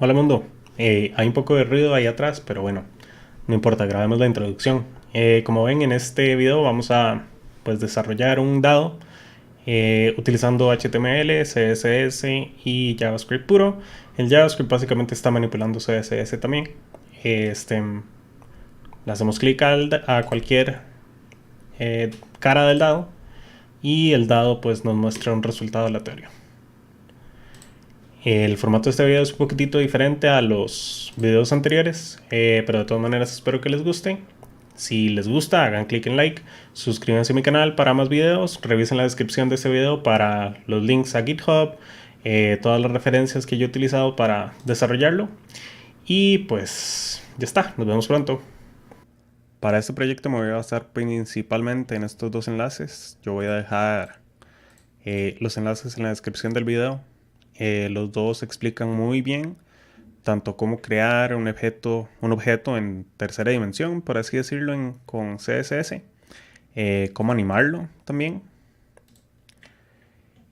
Hola mundo. Hay un poco de ruido ahí atrás, pero bueno, no importa, grabemos la introducción. Como ven en este video vamos a pues desarrollar un dado utilizando HTML, CSS y JavaScript puro. El JavaScript básicamente está manipulando CSS también. Este, Le hacemos clic a cualquier cara del dado y el dado pues nos muestra un resultado aleatorio. El formato de este video es un poquitito diferente a los videos anteriores, pero de todas maneras espero que les guste. Si les gusta, hagan clic en like, suscríbanse a mi canal para más videos, revisen la descripción de este video para los links a GitHub, todas las referencias que yo he utilizado para desarrollarlo. Y pues ya está, nos vemos pronto. Para este proyecto me voy a basar principalmente en estos dos enlaces. Yo voy a dejar los enlaces en la descripción del video. Los dos explican muy bien tanto cómo crear un objeto en tercera dimensión, por así decirlo, con CSS, cómo animarlo también.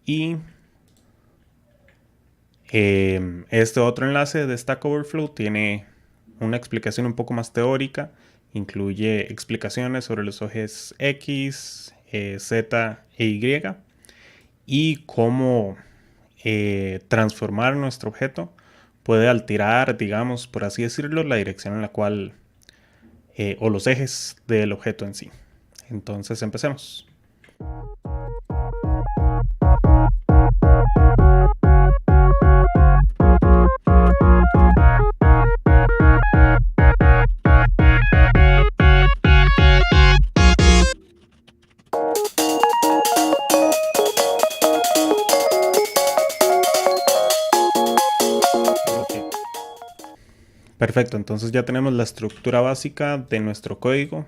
Y este otro enlace de Stack Overflow tiene una explicación un poco más teórica, incluye explicaciones sobre los ejes X, Z e Y y cómo transformar nuestro objeto puede alterar, digamos, por así decirlo, la dirección en la cual o los ejes del objeto en sí. Entonces empecemos. Perfecto, entonces ya tenemos la estructura básica de nuestro código,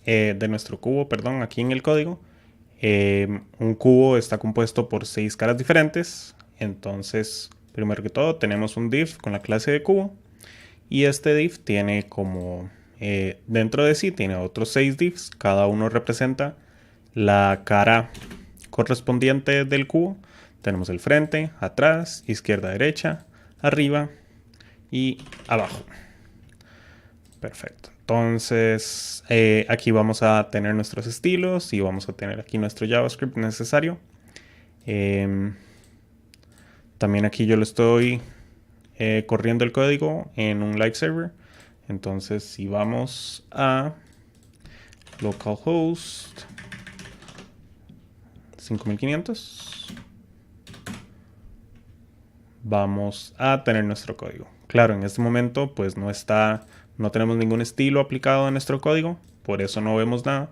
de nuestro cubo, perdón, aquí en el código. Un cubo está compuesto por 6 caras diferentes. Entonces, primero que todo, tenemos un div con la clase de cubo. Y este div tiene como, dentro de sí, tiene otros 6 divs. Cada uno representa la cara correspondiente del cubo. Tenemos el frente, atrás, izquierda, derecha, arriba y abajo. Perfecto. Entonces aquí vamos a tener nuestros estilos y vamos a tener aquí nuestro JavaScript necesario. También aquí yo lo estoy corriendo el código en un live server. Entonces si vamos a localhost 5500, vamos a tener nuestro código. Claro, en este momento pues no tenemos ningún estilo aplicado a nuestro código, por eso no vemos nada,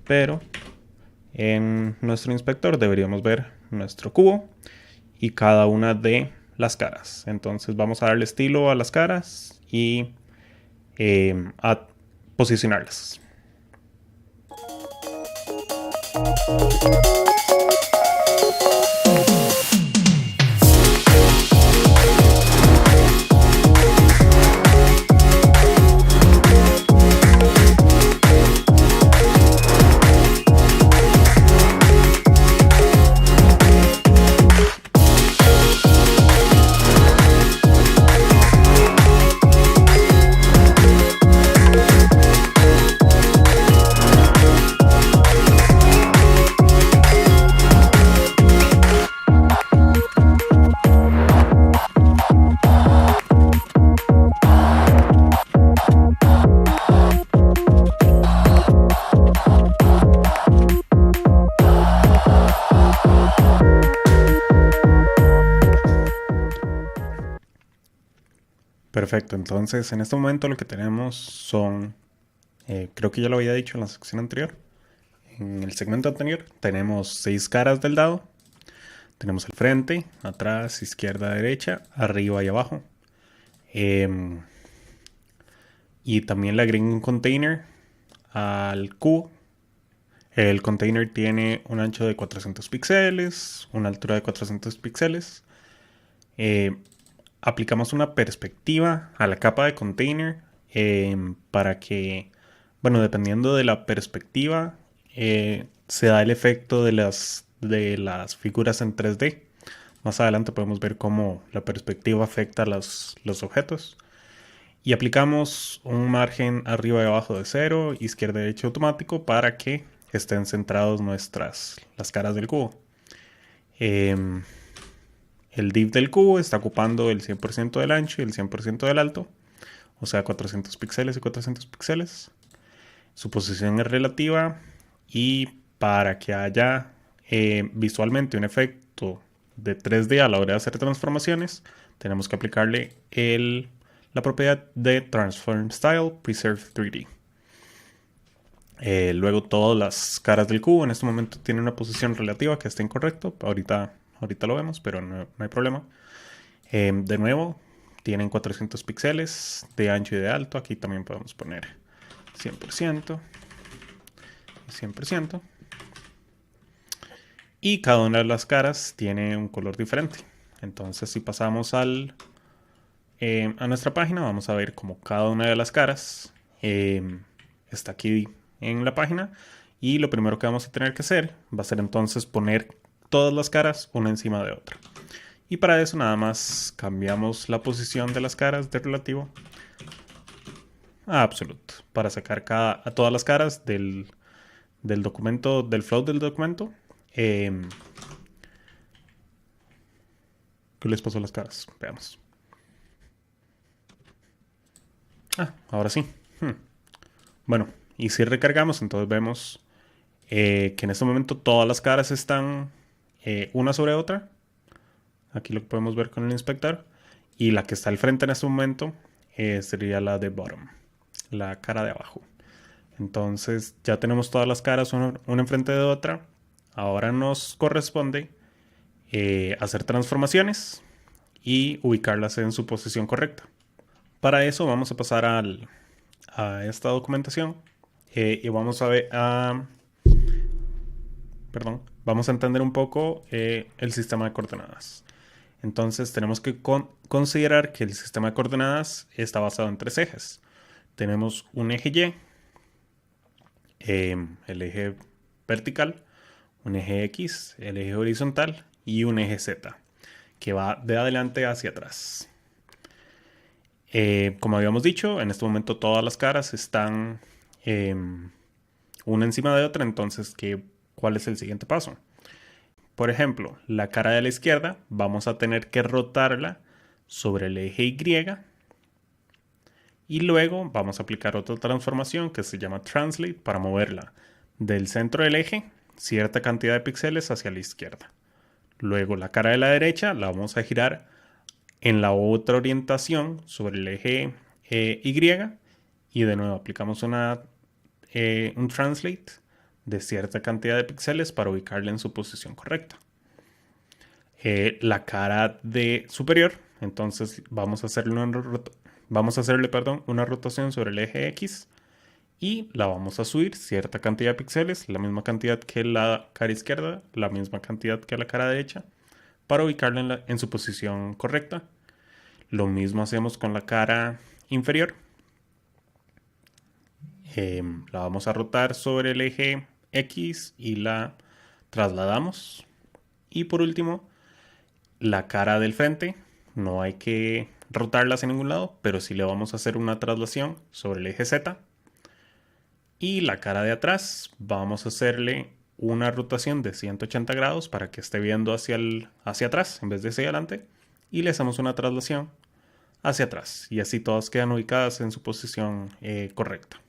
pero en nuestro inspector deberíamos ver nuestro cubo y cada una de las caras. Entonces vamos a darle estilo a las caras y a posicionarlas. Perfecto, entonces en este momento lo que tenemos son, creo que ya lo había dicho en la sección anterior, en el segmento anterior, tenemos 6 caras del dado. Tenemos el frente, atrás, izquierda, derecha, arriba y abajo. Y también le agregué un container al cubo. El container tiene un ancho de 400 píxeles, una altura de 400 píxeles. Aplicamos una perspectiva a la capa de container para que, bueno, dependiendo de la perspectiva, se da el efecto de las figuras en 3D. Más adelante podemos ver cómo la perspectiva afecta a los objetos. Y aplicamos un margen arriba y abajo de 0, izquierda y derecha automático para que estén centrados las caras del cubo. El div del cubo está ocupando el 100% del ancho y el 100% del alto, o sea 400 píxeles y 400 píxeles. Su posición es relativa y para que haya visualmente un efecto de 3D a la hora de hacer transformaciones, tenemos que aplicarle la propiedad de Transform Style Preserve 3D. Luego todas las caras del cubo en este momento tienen una posición relativa que está incorrecto. Ahorita lo vemos, pero no hay problema. De nuevo, tienen 400 píxeles de ancho y de alto. Aquí también podemos poner 100% y 100%. Y cada una de las caras tiene un color diferente. Entonces, si pasamos a nuestra página, vamos a ver cómo cada una de las caras está aquí en la página. Y lo primero que vamos a tener que hacer va a ser entonces poner todas las caras una encima de otra. Y para eso nada más cambiamos la posición de las caras de relativo a absoluto para sacar a todas las caras del documento, del float del documento. ¿Qué les pasó a las caras? Veamos. Ahora sí. Bueno, y si recargamos, entonces vemos que en este momento todas las caras están una sobre otra. Aquí lo podemos ver con el inspector. Y la que está al frente en este momento sería la de bottom, la cara de abajo. Entonces ya tenemos todas las caras una enfrente de otra. Ahora nos corresponde hacer transformaciones y ubicarlas en su posición correcta. Para eso vamos a pasar a esta documentación y vamos a ver, vamos a entender un poco el sistema de coordenadas. Entonces tenemos que considerar que el sistema de coordenadas está basado en 3 ejes. Tenemos un eje Y, el eje vertical, un eje X, el eje horizontal y un eje Z, que va de adelante hacia atrás. Como habíamos dicho, en este momento todas las caras están una encima de otra, entonces ¿cuál es el siguiente paso? Por ejemplo, la cara de la izquierda vamos a tener que rotarla sobre el eje Y y luego vamos a aplicar otra transformación que se llama Translate para moverla del centro del eje cierta cantidad de píxeles hacia la izquierda. Luego la cara de la derecha la vamos a girar en la otra orientación sobre el eje Y y de nuevo aplicamos un Translate de cierta cantidad de píxeles para ubicarla en su posición correcta. La cara superior, entonces vamos a hacerle una rotación sobre el eje X y la vamos a subir cierta cantidad de píxeles, la misma cantidad que la cara izquierda, la misma cantidad que la cara derecha, para ubicarla en su posición correcta. Lo mismo hacemos con la cara inferior. La vamos a rotar sobre el eje X y la trasladamos. Y por último, la cara del frente no hay que rotarla hacia ningún lado, pero sí le vamos a hacer una traslación sobre el eje Z. Y la cara de atrás vamos a hacerle una rotación de 180 grados para que esté viendo hacia atrás en vez de hacia adelante. Y le hacemos una traslación hacia atrás. Y así todas quedan ubicadas en su posición correcta.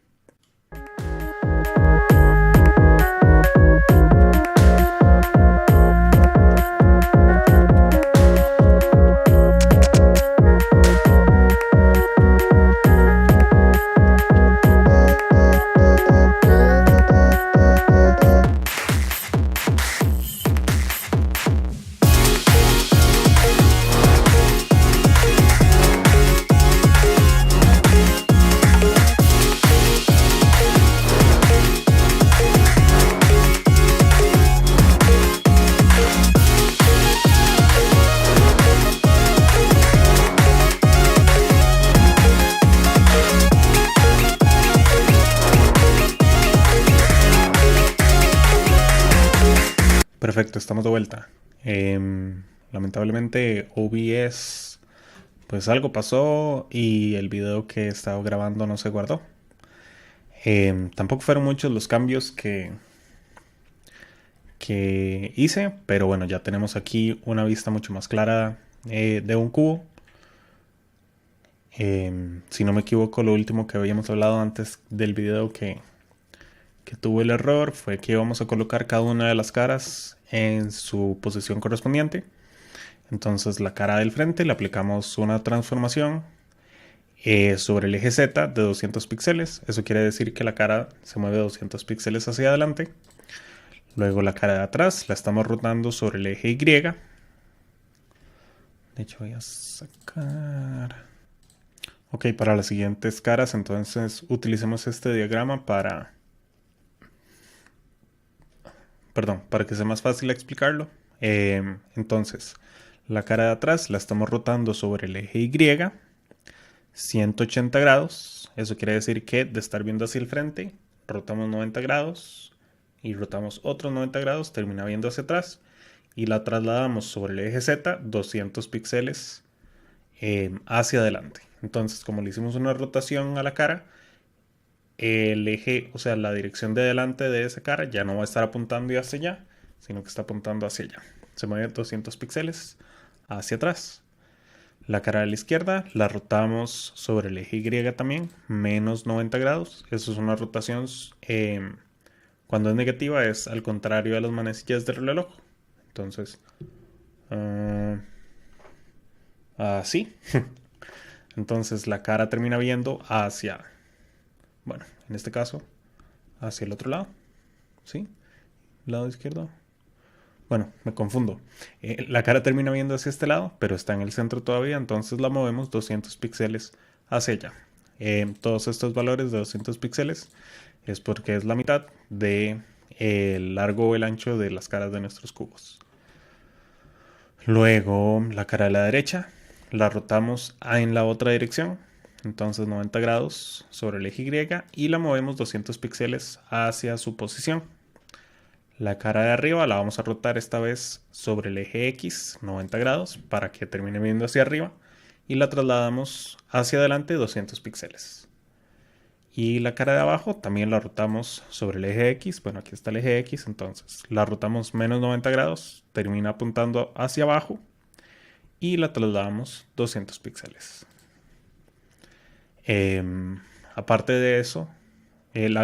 Perfecto, estamos de vuelta. Lamentablemente OBS, pues algo pasó y el video que estaba grabando no se guardó. Tampoco fueron muchos los cambios que hice, pero bueno, ya tenemos aquí una vista mucho más clara de un cubo. Si no me equivoco, lo último que habíamos hablado antes del video que tuvo el error fue que íbamos a colocar cada una de las caras en su posición correspondiente. Entonces la cara del frente le aplicamos una transformación sobre el eje Z de 200 píxeles. Eso quiere decir que la cara se mueve 200 píxeles hacia adelante. Luego la cara de atrás la estamos rotando sobre el eje Y. De hecho voy a sacar... Ok, para las siguientes caras entonces utilicemos este diagrama para que sea más fácil explicarlo. Entonces, la cara de atrás la estamos rotando sobre el eje Y, 180 grados. Eso quiere decir que de estar viendo hacia el frente, rotamos 90 grados y rotamos otros 90 grados, termina viendo hacia atrás y la trasladamos sobre el eje Z, 200 píxeles hacia adelante. Entonces, como le hicimos una rotación a la cara, el eje, o sea, la dirección de delante de esa cara ya no va a estar apuntando hacia allá, sino que está apuntando hacia allá. Se mueve 200 píxeles hacia atrás. La cara de la izquierda la rotamos sobre el eje Y también, menos 90 grados. Eso es una rotación, cuando es negativa es al contrario de las manecillas del reloj. Entonces, así. Entonces la cara termina viendo hacia, bueno, en este caso, hacia el otro lado. ¿Sí? Lado izquierdo. Bueno, me confundo. La cara termina viendo hacia este lado, pero está en el centro todavía, entonces la movemos 200 píxeles hacia allá. Todos estos valores de 200 píxeles es porque es la mitad de el largo o el ancho de las caras de nuestros cubos. Luego la cara de la derecha la rotamos en la otra dirección, entonces 90 grados sobre el eje Y y la movemos 200 píxeles hacia su posición. La cara de arriba la vamos a rotar esta vez sobre el eje X 90 grados para que termine viendo hacia arriba y la trasladamos hacia adelante 200 píxeles. Y la cara de abajo también la rotamos sobre el eje X. Bueno, aquí está el eje X, entonces la rotamos menos 90 grados, termina apuntando hacia abajo y la trasladamos 200 píxeles. Aparte de eso, el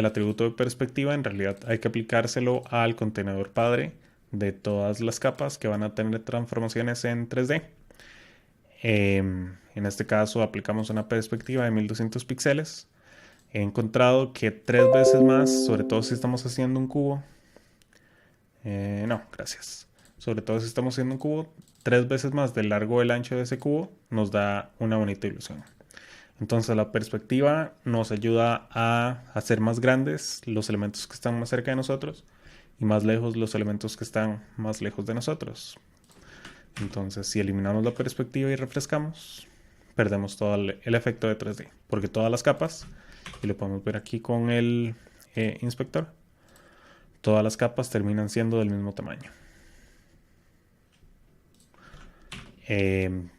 atributo de perspectiva en realidad hay que aplicárselo al contenedor padre de todas las capas que van a tener transformaciones en 3D. En este caso aplicamos una perspectiva de 1200 píxeles. He encontrado que 3 veces más, sobre todo si estamos haciendo un cubo. No, gracias. Sobre todo si estamos haciendo un cubo, 3 veces más del largo o el ancho de ese cubo nos da una bonita ilusión. Entonces la perspectiva nos ayuda a hacer más grandes los elementos que están más cerca de nosotros y más lejos los elementos que están más lejos de nosotros. Entonces si eliminamos la perspectiva y refrescamos, perdemos todo el efecto de 3D, porque todas las capas, y lo podemos ver aquí con el inspector, todas las capas terminan siendo del mismo tamaño.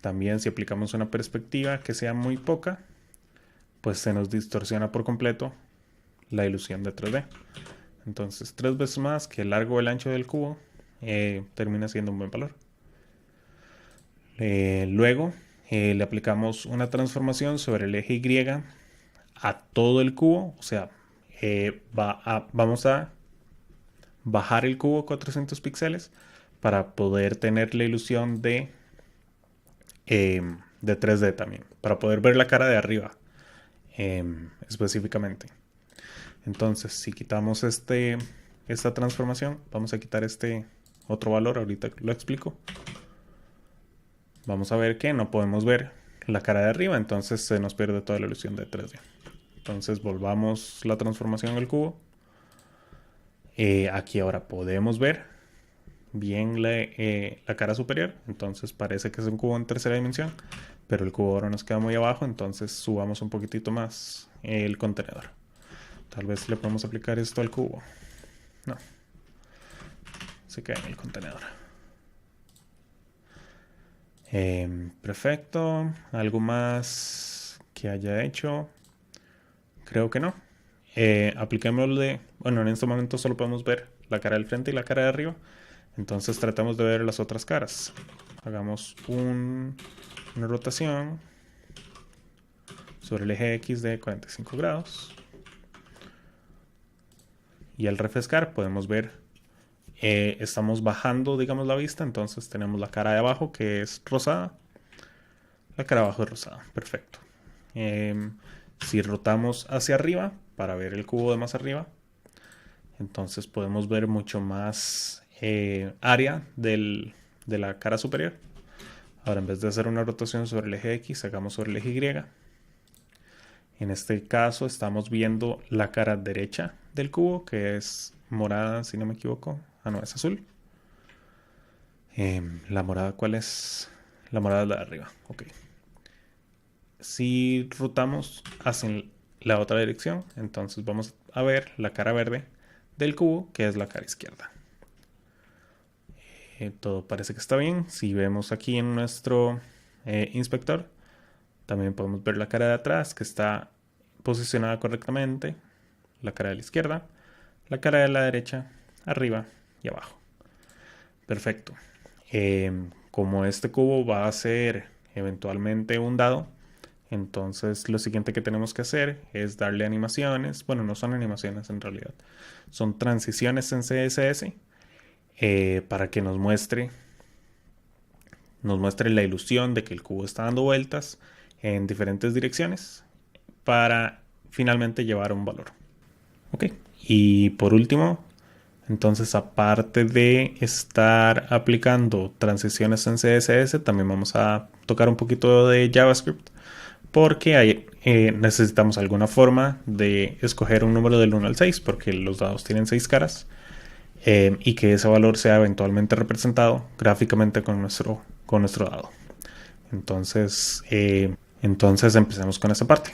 También si aplicamos una perspectiva que sea muy poca, pues se nos distorsiona por completo la ilusión de 3D. Entonces 3 veces más que el largo o el ancho del cubo termina siendo un buen valor. Luego le aplicamos una transformación sobre el eje Y a todo el cubo, o sea, vamos a bajar el cubo 400 píxeles para poder tener la ilusión de 3D también, para poder ver la cara de arriba específicamente. Entonces, si quitamos esta transformación, vamos a quitar este otro valor, ahorita lo explico. Vamos a ver que no podemos ver la cara de arriba, entonces se nos pierde toda la ilusión de 3D. Entonces volvamos la transformación al cubo. Aquí ahora podemos ver bien la cara superior, entonces parece que es un cubo en tercera dimensión, pero el cubo ahora nos queda muy abajo, entonces subamos un poquitito más el contenedor. Tal vez le podemos aplicar esto al cubo. No. Se queda en el contenedor. Perfecto. ¿Algo más que haya hecho? Creo que no. Apliquémosle. Bueno, en este momento solo podemos ver la cara del frente y la cara de arriba. Entonces tratamos de ver las otras caras. Hagamos una rotación sobre el eje X de 45 grados. Y al refrescar podemos ver, estamos bajando, digamos, la vista. Entonces tenemos la cara de abajo que es rosada. La cara de abajo es rosada. Perfecto. Si rotamos hacia arriba para ver el cubo de más arriba, entonces podemos ver mucho más área de la cara superior. Ahora, en vez de hacer una rotación sobre el eje X, hagamos sobre el eje Y. En este caso estamos viendo la cara derecha del cubo, que es morada, si no me equivoco. Ah, no, es azul. La morada, ¿cuál es? La morada es la de arriba. Ok. Si rotamos hacia la otra dirección, entonces vamos a ver la cara verde del cubo, que es la cara izquierda. Todo parece que está bien. Si vemos aquí en nuestro inspector, también podemos ver la cara de atrás, que está posicionada correctamente, la cara de la izquierda, la cara de la derecha, arriba y abajo. Perfecto. Como este cubo va a ser eventualmente un dado, entonces lo siguiente que tenemos que hacer es darle animaciones. Bueno, no son animaciones en realidad, son transiciones en CSS para que nos muestre la ilusión de que el cubo está dando vueltas en diferentes direcciones para finalmente llevar un valor. Ok, y por último, entonces aparte de estar aplicando transiciones en CSS, también vamos a tocar un poquito de JavaScript porque necesitamos alguna forma de escoger un número del 1 al 6 porque los dados tienen 6 caras y que ese valor sea eventualmente representado gráficamente con nuestro dado. Entonces empecemos con esta parte.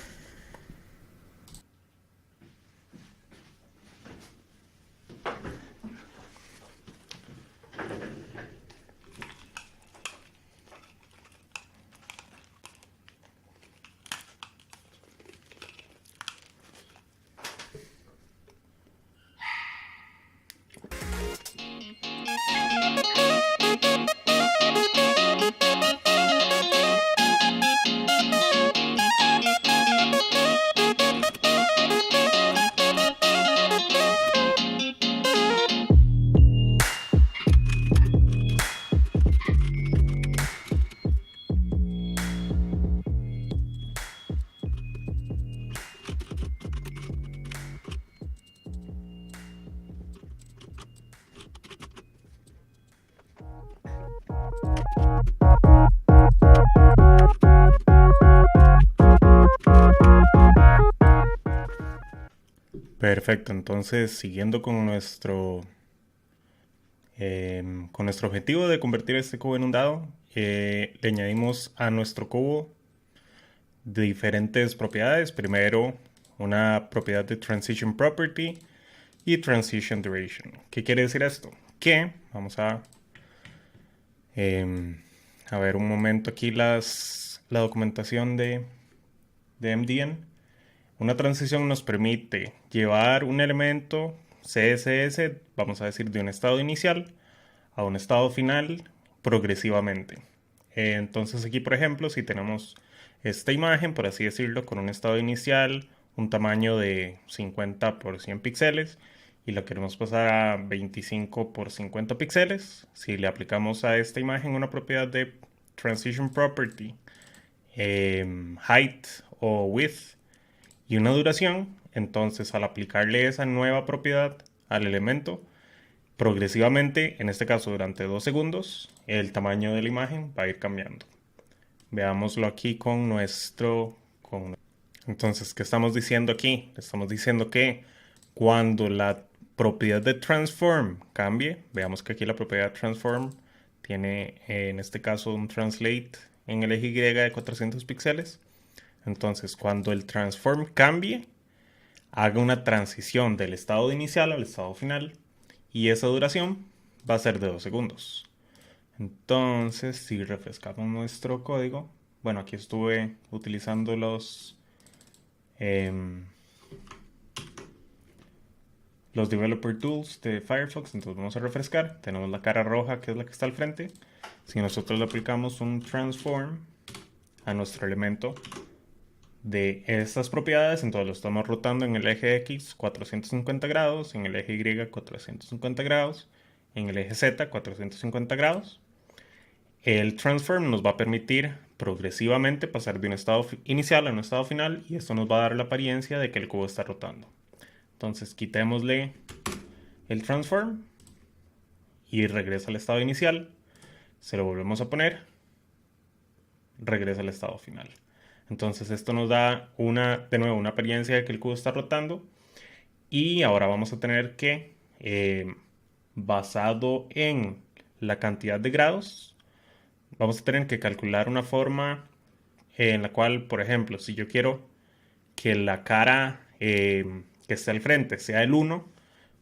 Perfecto, entonces siguiendo con nuestro objetivo de convertir este cubo en un dado, le añadimos a nuestro cubo diferentes propiedades. Primero, una propiedad de Transition Property y Transition Duration. ¿Qué quiere decir esto? Que vamos a ver un momento aquí la documentación de MDN. Una transición nos permite llevar un elemento CSS, vamos a decir, de un estado inicial a un estado final progresivamente. Entonces aquí, por ejemplo, si tenemos esta imagen, por así decirlo, con un estado inicial, un tamaño de 50 por 100 píxeles y lo queremos pasar a 25 por 50 píxeles, si le aplicamos a esta imagen una propiedad de Transition Property, Height o Width, y una duración, entonces al aplicarle esa nueva propiedad al elemento, progresivamente, en este caso durante 2 segundos, el tamaño de la imagen va a ir cambiando. Veámoslo aquí con nuestro... Entonces, ¿qué estamos diciendo aquí? Estamos diciendo que cuando la propiedad de transform cambie, veamos que aquí la propiedad transform tiene en este caso un translate en el eje Y de 400 píxeles. Entonces, cuando el transform cambie, haga una transición del estado inicial al estado final y esa duración va a ser de 2 segundos. Entonces, si refrescamos nuestro código, bueno, aquí estuve utilizando los Developer Tools de Firefox, entonces vamos a refrescar. Tenemos la cara roja, que es la que está al frente. Si nosotros le aplicamos un transform a nuestro elemento de estas propiedades, entonces lo estamos rotando en el eje X 450 grados, en el eje Y 450 grados, en el eje Z 450 grados. El transform nos va a permitir progresivamente pasar de un estado inicial a un estado final y esto nos va a dar la apariencia de que el cubo está rotando. Entonces quitémosle el transform y regresa al estado inicial, se lo volvemos a poner, regresa al estado final. Entonces esto nos da de nuevo una apariencia de que el cubo está rotando y ahora vamos a tener que, basado en la cantidad de grados, vamos a tener que calcular una forma en la cual, por ejemplo, si yo quiero que la cara que está al frente sea el 1,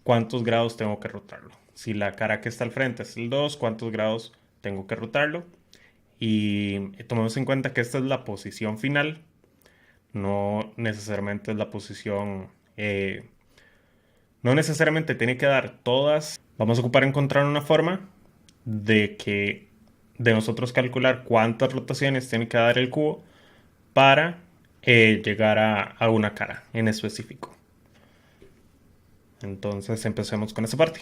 ¿cuántos grados tengo que rotarlo? Si la cara que está al frente es el 2, ¿cuántos grados tengo que rotarlo? Y tomemos en cuenta que esta es la posición final, no necesariamente es la posición, no necesariamente tiene que dar todas. Vamos a ocupar encontrar una forma de nosotros calcular cuántas rotaciones tiene que dar el cubo para llegar a una cara en específico. Entonces empecemos con esa parte.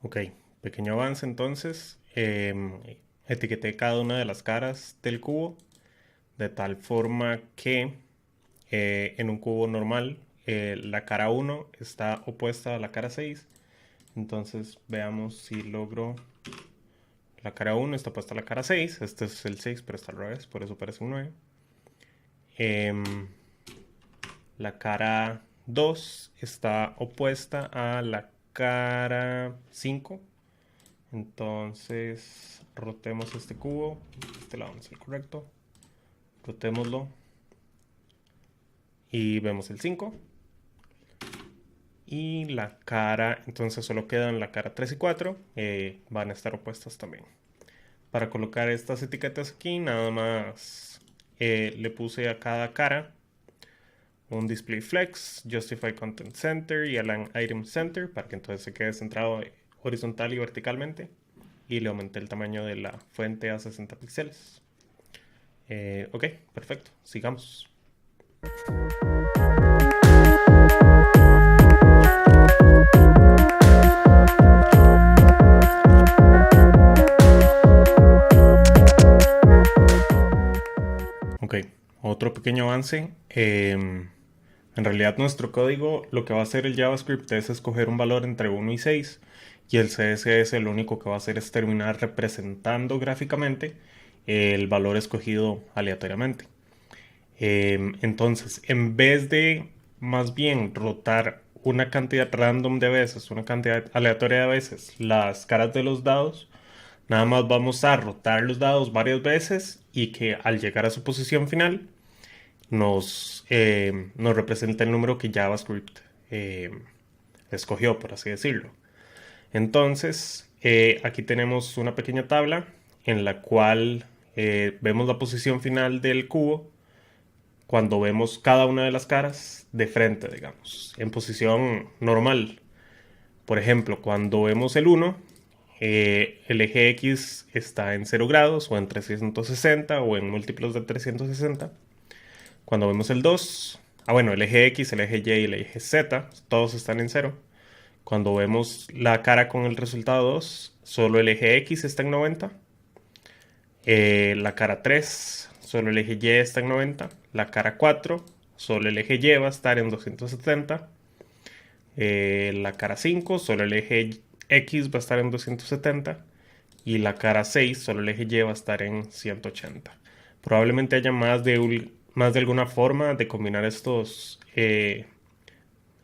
Ok, pequeño avance entonces. Etiqueté cada una de las caras del cubo de tal forma que en un cubo normal la cara 1 está opuesta a la cara 6. Entonces veamos si logro. La cara 1 está opuesta a la cara 6. Este es el 6, pero está al revés, por eso parece un 9. La cara 2 está opuesta a la cara 5. Entonces rotemos este cubo. Este lado no es el correcto. Rotémoslo. Y vemos el 5. Y la cara, entonces solo quedan la cara 3 y 4. Van a estar opuestas también. Para colocar estas etiquetas aquí, nada más le puse a cada cara un display flex, justify content center y align item center para que entonces se quede centrado horizontal y verticalmente, y le aumenté el tamaño de la fuente a 60 píxeles. Ok, perfecto, sigamos. Ok, otro pequeño avance. En realidad nuestro código, lo que va a hacer el JavaScript es escoger un valor entre 1 y 6 y el CSS lo único que va a hacer es terminar representando gráficamente el valor escogido aleatoriamente. Entonces, en vez de más bien rotar una cantidad random de veces, una cantidad aleatoria de veces, las caras de los dados, nada más vamos a rotar los dados varias veces y que al llegar a su posición final nos representa el número que JavaScript escogió, por así decirlo. Entonces, aquí tenemos una pequeña tabla en la cual vemos la posición final del cubo cuando vemos cada una de las caras de frente, digamos, en posición normal. Por ejemplo, cuando vemos el 1, el eje X está en 0 grados o en 360 o en múltiplos de 360. Cuando vemos el 2, bueno, el eje X, el eje Y y el eje Z, todos están en 0. Cuando vemos la cara con el resultado 2, solo el eje X está en 90. La cara 3, solo el eje Y está en 90. La cara 4, solo el eje Y va a estar en 270. La cara 5, solo el eje X va a estar en 270. Y la cara 6, solo el eje Y va a estar en 180. Probablemente haya más de alguna forma de combinar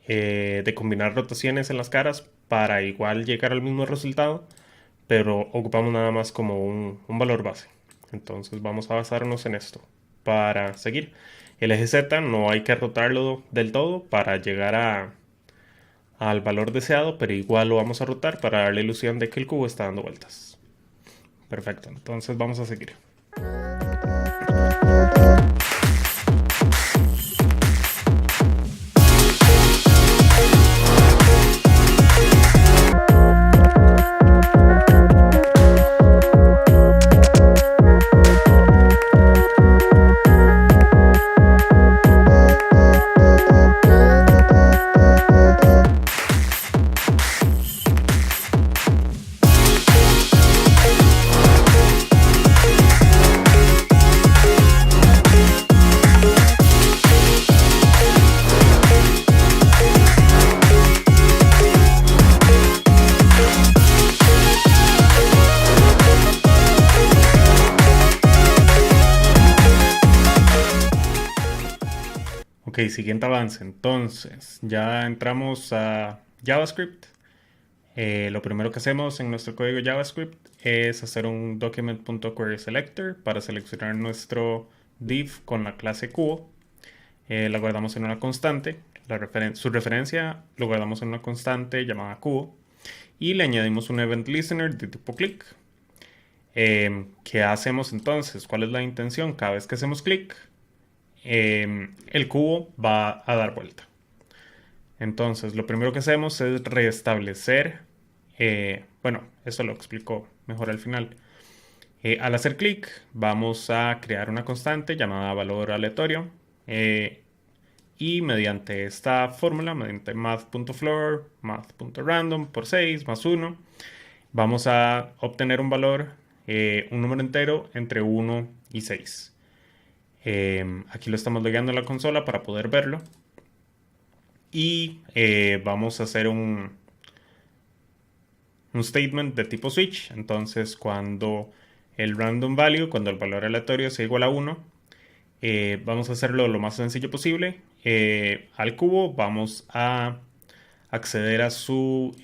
de combinar rotaciones en las caras para igual llegar al mismo resultado, pero ocupamos nada más como un valor base. Entonces vamos a basarnos en esto para seguir. El eje Z no hay que rotarlo del todo para llegar al valor deseado, pero igual lo vamos a rotar para dar la ilusión de que el cubo está dando vueltas. Perfecto, entonces vamos a seguir. Ok, siguiente avance. Entonces, ya entramos a JavaScript. Lo primero que hacemos en nuestro código JavaScript es hacer un document.querySelector para seleccionar nuestro div con la clase cubo. La guardamos en una constante. Su referencia lo guardamos en una constante llamada cubo. Y le añadimos un event listener de tipo click. ¿Qué hacemos entonces? ¿Cuál es la intención? Cada vez que hacemos clic, el cubo va a dar vuelta. Entonces, lo primero que hacemos es restablecer, bueno, eso lo explico mejor al final. Al hacer clic, vamos a crear una constante llamada valor aleatorio. Y mediante esta fórmula, mediante math.floor, math.random por 6 más 1, vamos a obtener un valor, un número entero entre 1 y 6. Aquí lo estamos logueando en la consola para poder verlo. Y vamos a hacer un statement de tipo switch. Entonces, cuando el random value, cuando el valor aleatorio sea igual a 1, vamos a hacerlo lo más sencillo posible. Al cubo vamos a acceder a su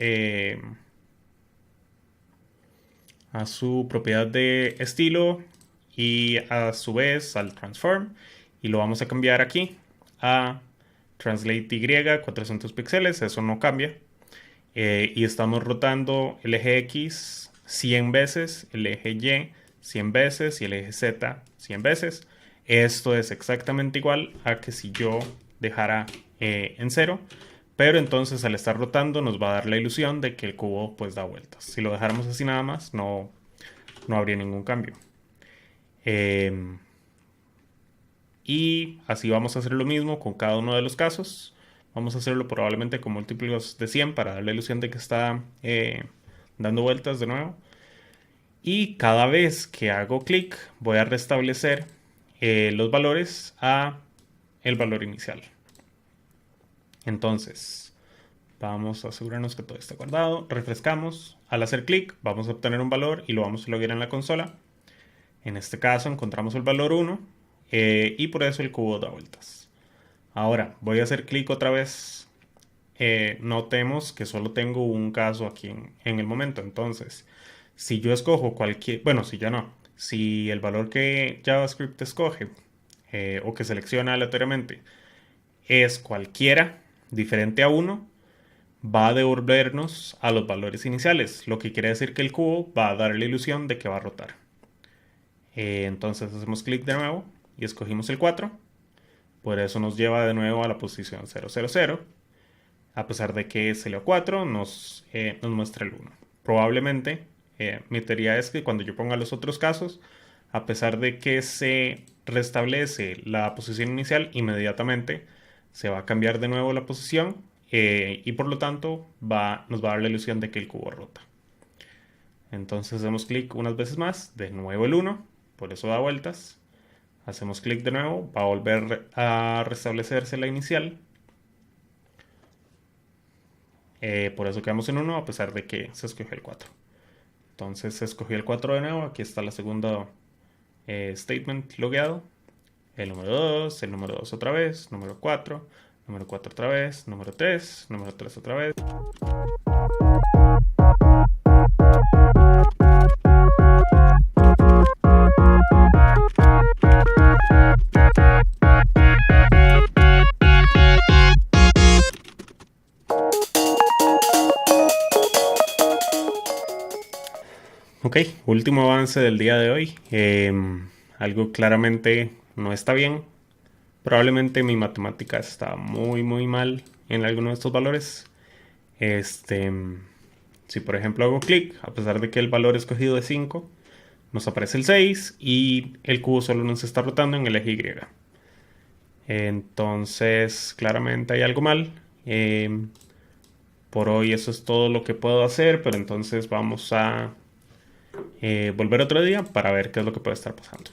propiedad de estilo y a su vez al transform, y lo vamos a cambiar aquí a translate y 400 píxeles. Eso no cambia. Y estamos rotando el eje X 100 veces, el eje Y 100 veces y el eje Z 100 veces. Esto es exactamente igual a que si yo dejara en 0, pero entonces al estar rotando nos va a dar la ilusión de que el cubo pues da vueltas. Si lo dejáramos así nada más, no habría ningún cambio. Y así vamos a hacer lo mismo con cada uno de los casos. Vamos a hacerlo probablemente con múltiplos de 100 para dar la ilusión de que está dando vueltas de nuevo. Y cada vez que hago clic voy a restablecer los valores a el valor inicial. Entonces, vamos a asegurarnos que todo está guardado. Refrescamos. Al hacer clic vamos a obtener un valor y lo vamos a loguear en la consola. En este caso encontramos el valor 1 y por eso el cubo da vueltas. Ahora voy a hacer clic otra vez. Notemos que solo tengo un caso aquí en el momento. Entonces, si yo escojo cualquier... Bueno, si ya no. Si el valor que JavaScript escoge o que selecciona aleatoriamente es cualquiera diferente a 1, va a devolvernos a los valores iniciales, lo que quiere decir que el cubo va a dar la ilusión de que va a rotar. Entonces hacemos clic de nuevo y escogimos el 4. Por eso nos lleva de nuevo a la posición 000. A pesar de que salió 4, nos muestra el 1. Probablemente, mi teoría es que cuando yo ponga los otros casos, a pesar de que se restablece la posición inicial, inmediatamente se va a cambiar de nuevo la posición y por lo tanto nos va a dar la ilusión de que el cubo rota. Entonces hacemos clic unas veces más, de nuevo el 1, por eso da vueltas. Hacemos clic de nuevo, va a volver a restablecerse la inicial. Por eso quedamos en 1 a pesar de que se escogió el 4. Entonces se escogió el 4 de nuevo, aquí está la segunda statement logueado. El número 2, el número 2 otra vez, número 4, número 4 otra vez, número 3, número 3 otra vez. Ok, último avance del día de hoy. Algo claramente no está bien. Probablemente mi matemática está muy mal en alguno de estos valores. Si por ejemplo hago clic, a pesar de que el valor escogido es 5, nos aparece el 6 y el cubo solo nos está rotando en el eje Y. Entonces claramente hay algo mal. Por hoy eso es todo lo que puedo hacer, pero entonces vamos a volver otro día para ver qué es lo que puede estar pasando.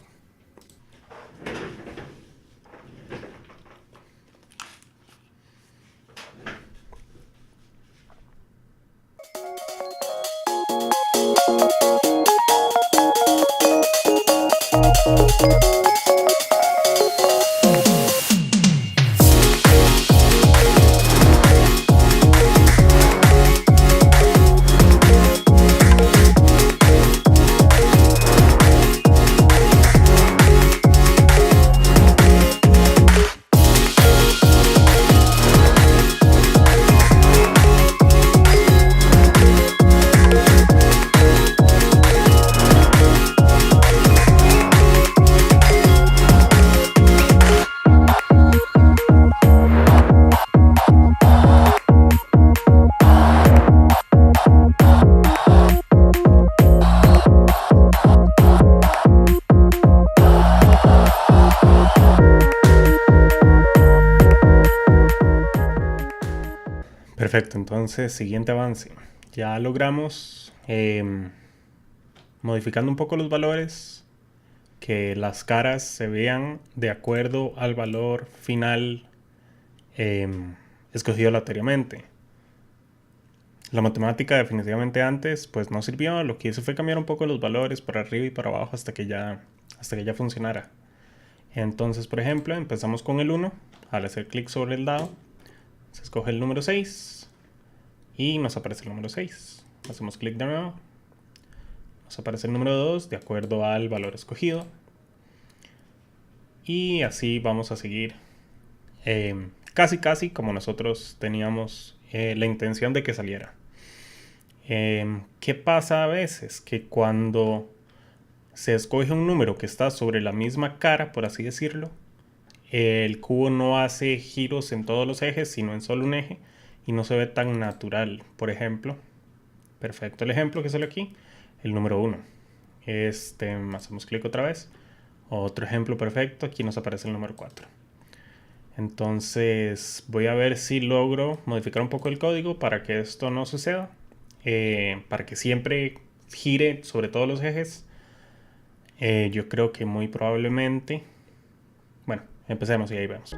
Perfecto, entonces siguiente avance. Ya logramos, modificando un poco los valores, que las caras se vean de acuerdo al valor final escogido aleatoriamente. La matemática definitivamente antes pues no sirvió. Lo que hice fue cambiar un poco los valores para arriba y para abajo hasta que ya funcionara. Entonces, por ejemplo, empezamos con el 1. Al hacer clic sobre el dado, se escoge el número 6 y nos aparece el número 6. Hacemos clic de nuevo, nos aparece el número 2 de acuerdo al valor escogido. Y así vamos a seguir casi como nosotros teníamos la intención de que saliera. ¿Qué pasa a veces? Que cuando se escoge un número que está sobre la misma cara, por así decirlo, el cubo no hace giros en todos los ejes, sino en solo un eje, y no se ve tan natural. Por ejemplo, perfecto el ejemplo que sale aquí, el número 1. Hacemos clic otra vez. Otro ejemplo perfecto, aquí nos aparece el número 4. Entonces voy a ver si logro modificar un poco el código para que esto no suceda, para que siempre gire sobre todos los ejes. Yo creo que muy probablemente, bueno, empecemos y ahí vemos.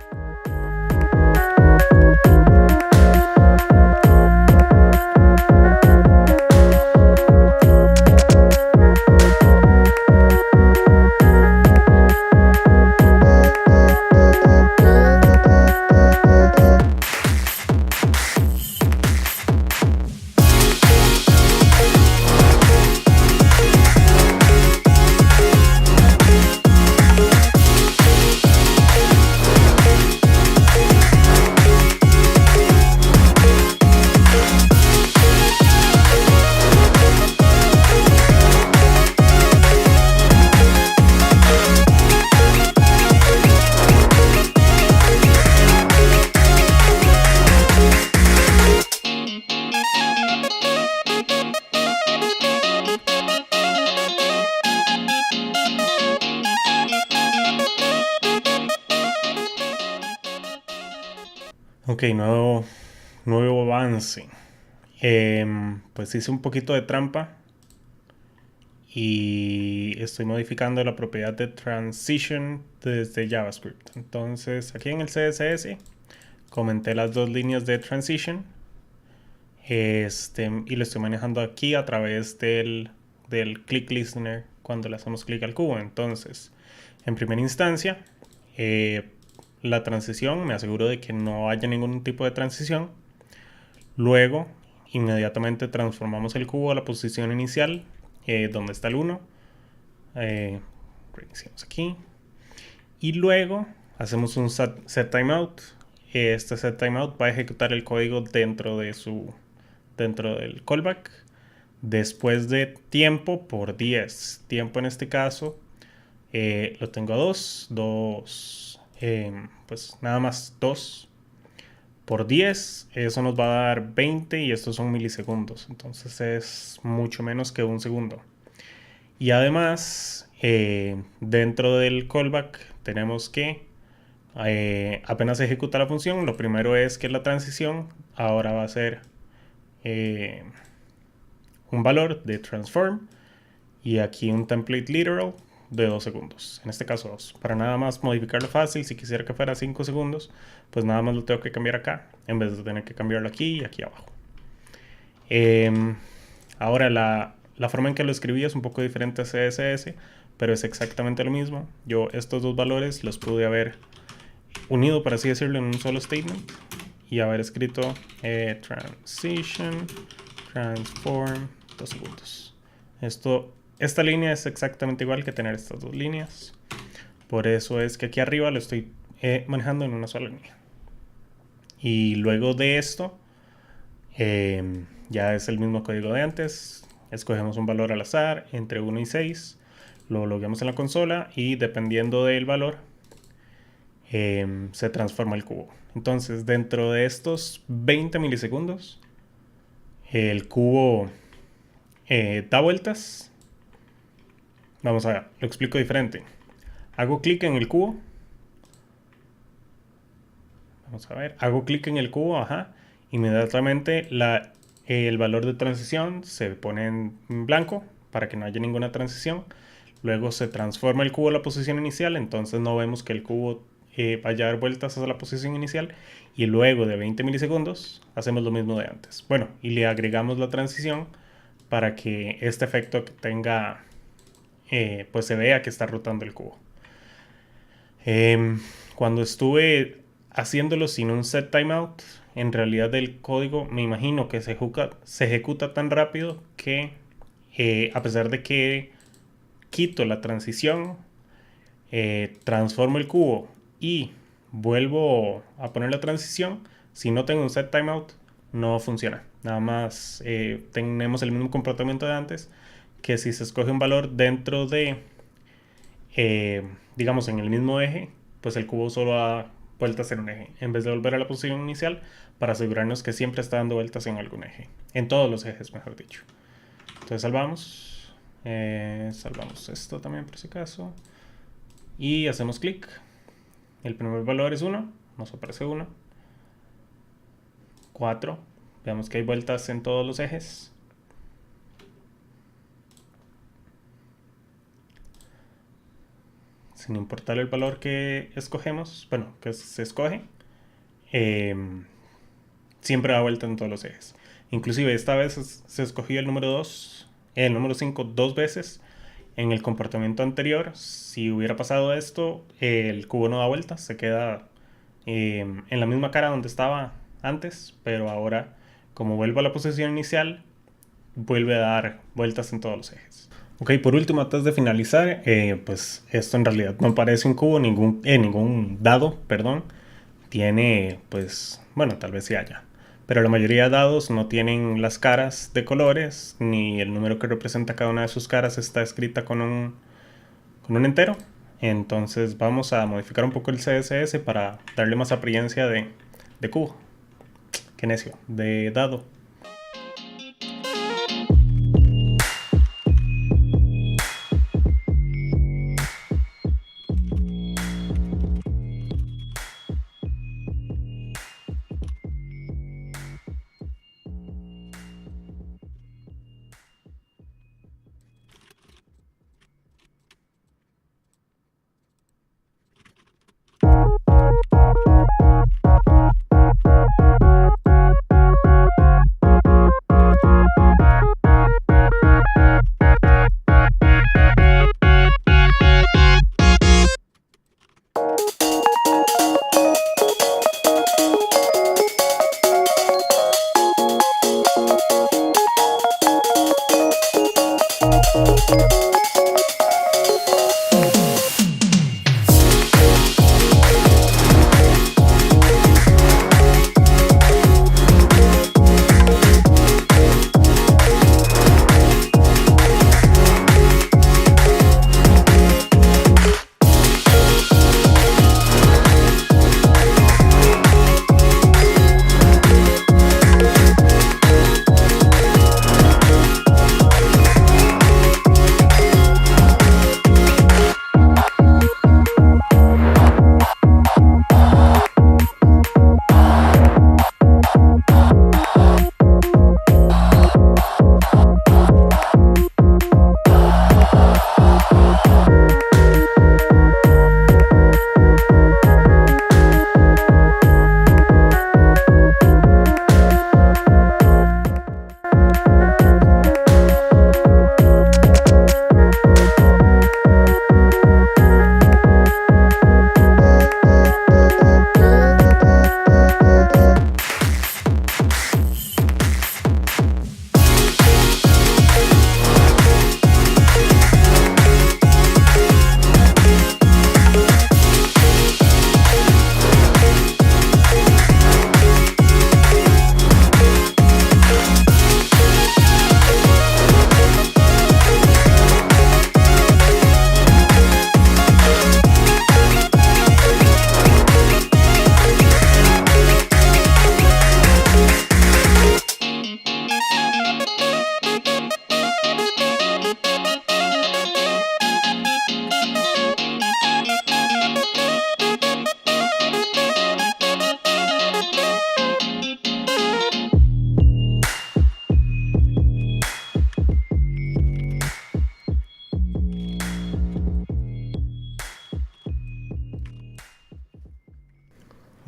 Ok, nuevo avance. Pues hice un poquito de trampa y estoy modificando la propiedad de transition desde JavaScript. Entonces aquí en el CSS comenté las dos líneas de transition, y lo estoy manejando aquí a través del click listener cuando le hacemos clic al cubo. Entonces, en primera instancia, la transición, me aseguro de que no haya ningún tipo de transición. Luego, inmediatamente transformamos el cubo a la posición inicial, donde está el 1. Reiniciamos aquí. Y luego hacemos un set timeout. Este set timeout va a ejecutar el código dentro del callback después de tiempo por 10. Tiempo en este caso lo tengo a 2, pues nada más 2 por 10, eso nos va a dar 20 y estos son milisegundos, entonces es mucho menos que un segundo. Y además, dentro del callback tenemos que apenas se ejecuta la función, lo primero es que la transición ahora va a ser un valor de transform y aquí un template literal de 2 segundos, en este caso 2. Para nada más modificarlo fácil, si quisiera que fuera 5 segundos, pues nada más lo tengo que cambiar acá, en vez de tener que cambiarlo aquí y aquí abajo. Ahora la forma en que lo escribí es un poco diferente a CSS, pero es exactamente lo mismo. Yo estos dos valores los pude haber unido, por así decirlo, en un solo statement y haber escrito transition, transform, 2 segundos. Esta línea es exactamente igual que tener estas dos líneas. Por eso es que aquí arriba lo estoy manejando en una sola línea. Y luego de esto, ya es el mismo código de antes. Escogemos un valor al azar entre 1 y 6. Lo logueamos en la consola y dependiendo del valor, se transforma el cubo. Entonces, dentro de estos 20 milisegundos, el cubo da vueltas. Vamos a ver, lo explico diferente. Hago clic en el cubo. Vamos a ver, hago clic en el cubo, ajá. Inmediatamente el valor de transición se pone en blanco para que no haya ninguna transición. Luego se transforma el cubo a la posición inicial, entonces no vemos que el cubo vaya a dar vueltas a la posición inicial. Y luego de 20 milisegundos hacemos lo mismo de antes. Bueno, y le agregamos la transición para que este efecto tenga, pues se vea que está rotando el cubo. Cuando estuve haciéndolo sin un set timeout, en realidad el código me imagino que se ejecuta tan rápido que a pesar de que quito la transición, transformo el cubo y vuelvo a poner la transición, si no tengo un set timeout no funciona. Nada más tenemos el mismo comportamiento de antes, que si se escoge un valor dentro de digamos en el mismo eje, pues el cubo solo da vueltas en un eje, en vez de volver a la posición inicial, para asegurarnos que siempre está dando vueltas en algún eje, en todos los ejes mejor dicho. Entonces salvamos esto también por si acaso y hacemos clic. El primer valor es 1, nos aparece 1, 4, veamos que hay vueltas en todos los ejes. Sin importar el valor que escogemos, bueno, que se escoge, siempre da vuelta en todos los ejes. Inclusive esta vez se escogió el número 2, el número 5 dos veces. En el comportamiento anterior, si hubiera pasado esto, el cubo no da vuelta, se queda en la misma cara donde estaba antes, pero ahora, como vuelvo a la posición inicial, vuelve a dar vueltas en todos los ejes. Ok, por último, antes de finalizar, pues esto en realidad no parece un cubo, ningún dado, perdón. Tiene, pues, bueno, tal vez sí haya. Pero la mayoría de dados no tienen las caras de colores, ni el número que representa cada una de sus caras está escrita con un entero. Entonces vamos a modificar un poco el CSS para darle más apariencia de cubo. Qué necio, de dado.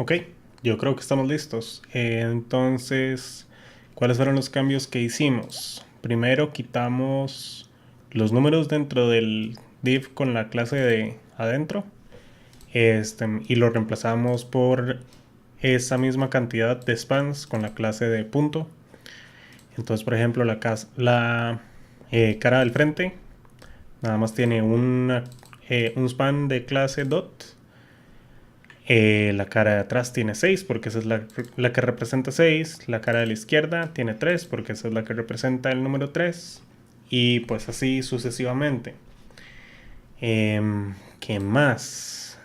Ok, yo creo que estamos listos. Entonces, ¿cuáles fueron los cambios que hicimos? Primero quitamos los números dentro del div con la clase de adentro, y lo reemplazamos por esa misma cantidad de spans con la clase de punto. Entonces, por ejemplo, la cara del frente nada más tiene un span de clase dot. La cara de atrás tiene 6 porque esa es la que representa 6. La cara de la izquierda tiene 3 porque esa es la que representa el número 3. Y pues así sucesivamente. ¿Qué más?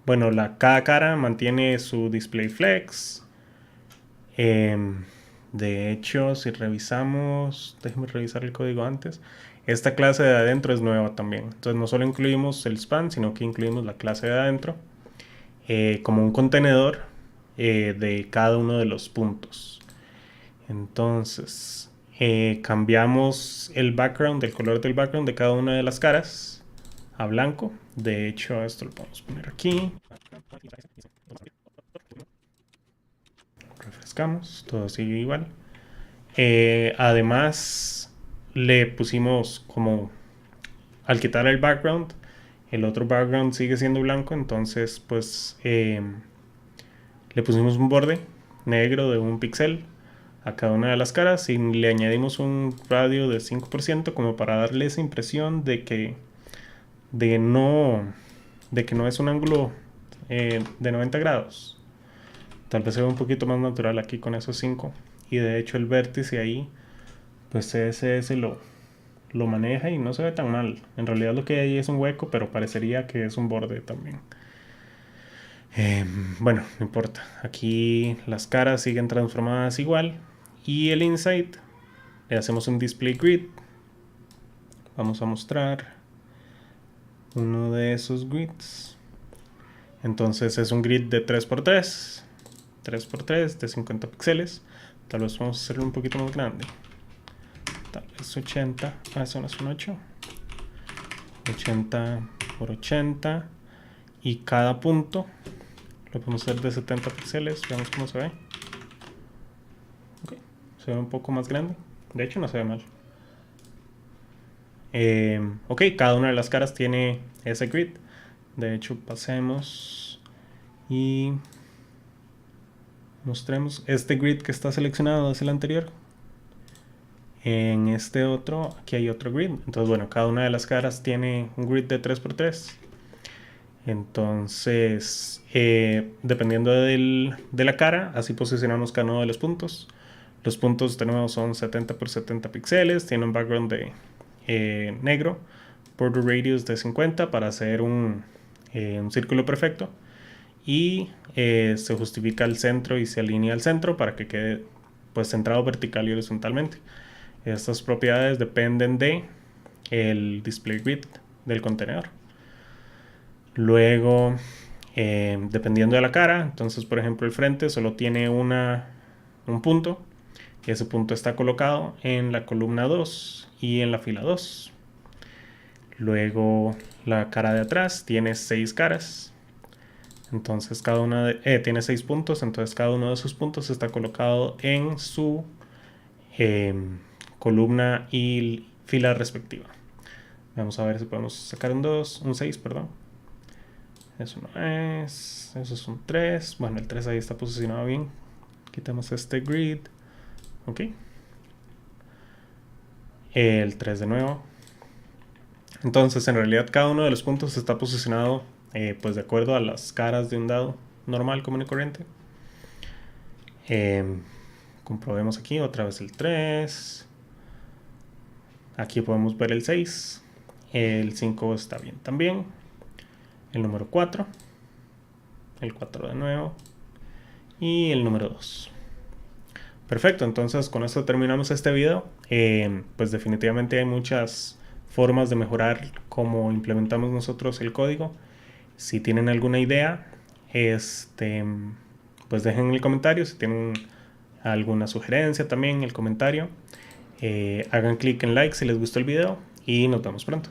Bueno, cada cara mantiene su display flex. De hecho, si revisamos, déjenme revisar el código antes. Esta clase de adentro es nueva también. Entonces no solo incluimos el span, sino que incluimos la clase de adentro como un contenedor de cada uno de los puntos. Entonces cambiamos el background, el color del background de cada una de las caras a blanco. De hecho, esto lo podemos poner aquí. Refrescamos, todo sigue igual. Además, le pusimos como al quitar el background, el otro background sigue siendo blanco, entonces pues le pusimos un borde negro de 1 píxel a cada una de las caras y le añadimos un radio de 5% como para darle esa impresión de no es un ángulo de 90 grados. Tal vez se ve un poquito más natural aquí con esos 5. Y de hecho el vértice ahí, pues CSS lo maneja y no se ve tan mal. En realidad lo que hay es un hueco, pero parecería que es un borde también. Bueno, no importa. Aquí las caras siguen transformadas igual. Y el inside, le hacemos un display grid. Vamos a mostrar uno de esos grids. Entonces es un grid de 3x3. 3x3 de 50 píxeles. Tal vez vamos a hacerlo un poquito más grande. Tal vez 80. Eso no es un 8. 80 por 80. Y cada punto lo podemos hacer de 70 píxeles. Veamos cómo se ve. Okay. Se ve un poco más grande. De hecho no se ve mal. Ok, cada una de las caras tiene ese grid. De hecho pasemos y mostremos. Este grid que está seleccionado es el anterior. En este otro, aquí hay otro grid. Entonces bueno, cada una de las caras tiene un grid de 3x3. Entonces dependiendo de la cara, así posicionamos cada uno de los puntos. Los puntos de nuevo son 70 por 70 píxeles. Tiene un background de negro, border radius de 50 para hacer un círculo perfecto. Y se justifica el centro y se alinea al centro para que quede pues centrado vertical y horizontalmente. Estas propiedades dependen de el display grid del contenedor. Luego, dependiendo de la cara, entonces por ejemplo el frente solo tiene un punto. Y ese punto está colocado en la columna 2 y en la fila 2. Luego la cara de atrás tiene 6 caras. Entonces cada una tiene 6 puntos. Entonces cada uno de esos puntos está colocado en su columna y fila respectiva. Vamos a ver si podemos sacar un 6, perdón. Eso no es. Eso es un 3. Bueno, el 3 ahí está posicionado bien. Quitamos este grid. Ok. El 3 de nuevo. Entonces en realidad cada uno de los puntos está posicionado pues de acuerdo a las caras de un dado normal, común y corriente. Comprobemos aquí otra vez el 3. Aquí podemos ver el 6. El 5 está bien también. El número 4. El 4 de nuevo. Y el número 2. Perfecto, entonces con esto terminamos este video. Pues definitivamente hay muchas formas de mejorar cómo implementamos nosotros el código. Si tienen alguna idea, pues dejen en el comentario. Si tienen alguna sugerencia también en el comentario. Hagan clic en like si les gustó el video y nos vemos pronto.